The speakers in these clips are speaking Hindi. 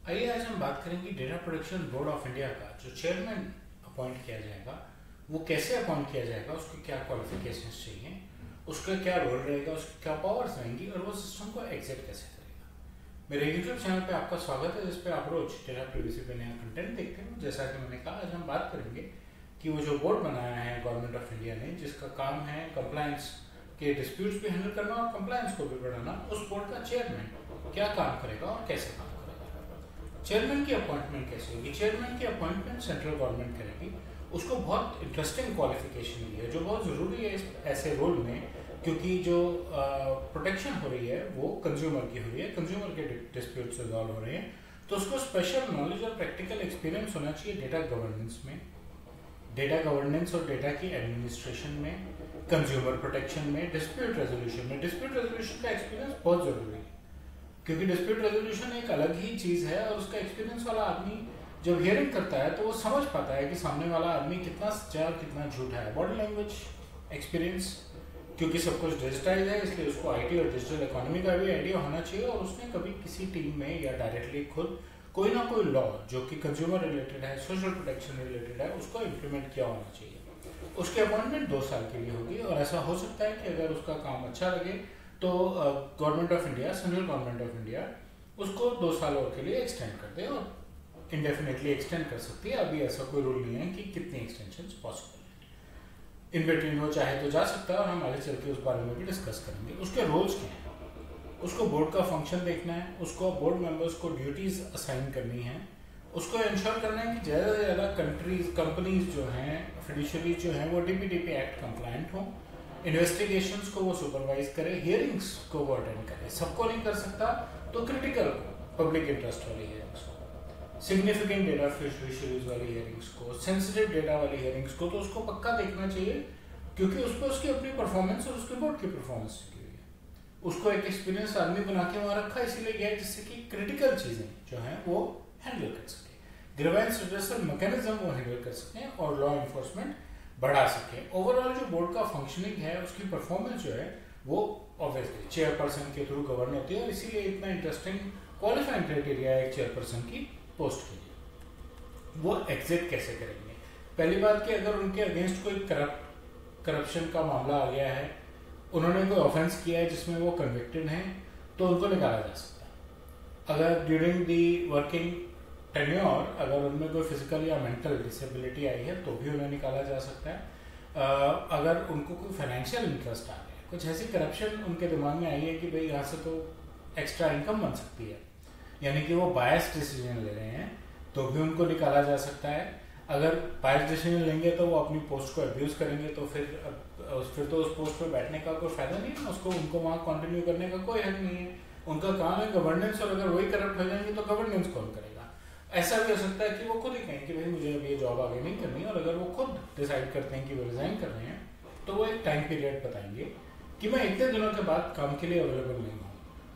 आइए आज हम बात करेंगे data protection board of India का जो चेयरमैन अपॉइंट किया जाएगा वो कैसे अपॉइंट किया जाएगा, उसके क्या क्वालिफिकेशंस चाहिए, उसका क्या रोल रहेगा, उसकी क्या पावर्स रहेंगी और वो सिस्टम को एग्जिट कैसे करेगा। मेरे यूट्यूब चैनल पे आपका स्वागत है, जिस पे आप रोज डेटा प्राइवेसी पे नया कंटेंट देखते हैं। जैसा कि मैंने कहा, आज हम बात करेंगे कि वो जो बोर्ड बनाया है गवर्नमेंट ऑफ इंडिया ने, जिसका काम है कंप्लायंस के डिस्प्यूट्स भी हैंडल करना और कंप्लायंस को भी बढ़ाना, उस बोर्ड का चेयरमैन क्या काम करेगा और कैसे काम करेगा। चेयरमैन की अपॉइंटमेंट कैसे होगी? चेयरमैन की अपॉइंटमेंट सेंट्रल गवर्नमेंट करेगी। उसको बहुत इंटरेस्टिंग क्वालिफिकेशन दी है जो बहुत ज़रूरी है इस ऐसे रोल में, क्योंकि जो प्रोटेक्शन हो रही है वो कंज्यूमर की हो रही है, कंज्यूमर के डिस्प्यूट रिजॉल्व हो रहे हैं। तो उसको स्पेशल नॉलेज और प्रैक्टिकल एक्सपीरियंस होना चाहिए डेटा गवर्नेंस में, डेटा गवर्नेंस और डेटा की एडमिनिस्ट्रेशन में, कंज्यूमर प्रोटेक्शन में, डिस्प्यूट रेजोल्यूशन में। डिस्प्यूट रेजोल्यूशन का एक्सपीरियंस बहुत जरूरी है, क्योंकि डिस्प्यूट रेजोल्यूशन एक अलग ही चीज है और उसका एक्सपीरियंस वाला आदमी जब हियरिंग करता है तो वो समझ पाता है कि सामने वाला आदमी कितना सच्चा और कितना झूठा है। बॉडी लैंग्वेज एक्सपीरियंस, क्योंकि सब कुछ डिजिटाइज है इसलिए उसको आईटी और डिजिटल इकोनॉमी का भी आइडिया होना चाहिए और उसने कभी किसी टीम में या डायरेक्टली खुद कोई ना कोई लॉ जो कि कंज्यूमर रिलेटेड है, सोशल प्रोटेक्शन रिलेटेड है, उसको इम्प्लीमेंट किया होना चाहिए। उसकी अपॉइंटमेंट 2 साल के लिए होगी और ऐसा हो सकता है कि अगर उसका काम अच्छा लगे तो government of India, central government of India उसको 2 साल और के लिए एक्सटेंड कर दे और इंडेफिनेटली एक्सटेंड कर सकती है। अभी ऐसा कोई रूल नहीं है कि कितनी एक्सटेंशन पॉसिबल है। इन बिटवीन वो चाहे तो जा सकता है और हम आगे चल के उस बारे में भी डिस्कस करेंगे। उसके रोल्स क्या हैं, उसको बोर्ड का फंक्शन देखना है, उसको बोर्ड मेंबर्स को ड्यूटीज असाइन करनी है, उसको इंश्योर करना है कि ज़्यादा से ज़्यादा कंपनीज जो हैं, फिड्यूशियरीज जो हैं, वो डीपीडीपी एक्ट कंप्लायंट हों, इन्वेस्टिगेशंस को वो सुपरवाइज करे, हियरिंग्स को वो अटेंड करे। सबको नहीं कर सकता तो क्रिटिकल पब्लिक इंटरेस्ट वाली हियरिंग्स को, सिग्निफिकेंट डेटा फिड्यूशियरीज वाली हियरिंग्स को, सेंसिटिव डेटा वाली हियरिंग्स को तो उसको पक्का देखना चाहिए, क्योंकि उस पर उसकी अपनी परफॉर्मेंस और उसके बोर्ड की परफॉर्मेंस की हुई है। उसको एक एक्सपीरियंस आदमी बना के वहां रखा इसीलिए गया जिससे कि क्रिटिकल चीजें जो हैं वो हैंडल कर सके, ग्रीवेंस रिड्रेसल मैकेनिज्म वो हैंडल कर सकें और लॉ एनफोर्समेंट बढ़ा सके। ओवरऑल जो बोर्ड का फंक्शनिंग है, उसकी परफॉर्मेंस जो है वो ऑब्वियसली चेयरपर्सन के थ्रू गवर्न होती है और इसीलिए इतना इंटरेस्टिंग क्वालिफाइंग क्राइटेरिया है एक चेयरपर्सन की पोस्ट के लिए। वो एग्जिट कैसे करेंगे? पहली बात कि अगर उनके अगेंस्ट कोई करप्शन का मामला आ गया है, उन्होंने कोई ऑफेंस किया है जिसमें वो कन्विक्टेड हैं, तो उनको निकाला जा सकता है। अगर ड्यूरिंग दी वर्किंग टेन्योर अगर उनमें कोई फिजिकल या मेंटल डिसेबिलिटी आई है तो भी उन्हें निकाला जा सकता है। अगर उनको कोई फाइनेंशियल इंटरेस्ट आ गया, कुछ ऐसी करप्शन उनके दिमाग में आई है कि भाई यहाँ से तो एक्स्ट्रा इनकम बन सकती है, यानी कि वो बायस डिसीजन ले रहे हैं, तो भी उनको निकाला जा सकता है। अगर बायस डिसीजन लेंगे तो वो अपनी पोस्ट को अब्यूज करेंगे, तो फिर तो उस पोस्ट पर बैठने का कोई फायदा नहीं है, उसको उनको वहाँ कंटिन्यू करने का कोई हक नहीं है। उनका काम है गवर्नेंस, और अगर वही करप्ट हो जाएंगे तो गवर्नेंस कौन करेगा? ऐसा भी हो सकता है कि वो खुद ही कहें कि भाई मुझे अब ये जॉब आगे नहीं करनी, और अगर वो खुद डिसाइड करते हैं कि वो रिजाइन कर रहे हैं तो वो एक टाइम पीरियड बताएंगे कि मैं इतने दिनों के बाद काम के लिए अवेलेबल नहीं हूँ।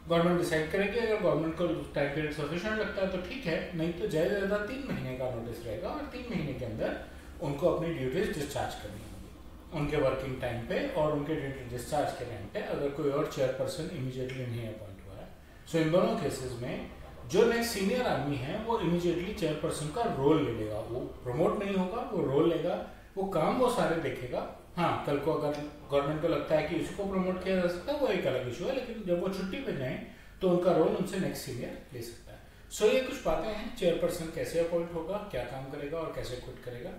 गवर्नमेंट डिसाइड करेगी, अगर गवर्नमेंट को टाइम पीरियड सफिशिएंट लगता है तो ठीक है, नहीं तो ज़्यादा से ज़्यादा 3 महीने का नोटिस रहेगा और 3 महीने के अंदर उनको अपनी ड्यूटीज डिस्चार्ज करनी होगी उनके वर्किंग टाइम पे, और उनके ड्यूटी डिस्चार्ज के टाइम पे अगर कोई और चेयरपर्सन इमीडिएटली नहीं अपॉइंट हुआ है। सो इन दोनों केसेस में जो नेक्स्ट सीनियर आदमी है वो इमीडिएटली चेयरपर्सन का रोल ले लेगा। वो प्रमोट नहीं होगा, वो रोल लेगा, वो काम वो सारे देखेगा। हाँ, कल को अगर गवर्नमेंट को लगता है कि उसी को प्रमोट किया जा सकता है वो एक अलग इशू है, लेकिन जब वो छुट्टी पे जाएं तो उनका रोल उनसे नेक्स्ट सीनियर ले सकता है। सो ये कुछ बातें हैं, चेयरपर्सन कैसे अपॉइंट होगा, क्या काम करेगा और कैसे क्विट करेगा।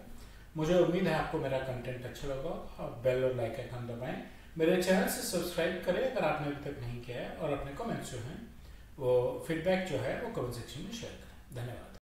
मुझे उम्मीद है आपको मेरा कंटेंट अच्छा लगा। आप बेल और लाइक आइकन दबाएं, मेरे चैनल से सब्सक्राइब करें अगर आपने अभी तक नहीं किया है, और अपने कमेंट्स जो हैं वो फीडबैक जो है वो कमेंट सेक्शन में शेयर करें। धन्यवाद।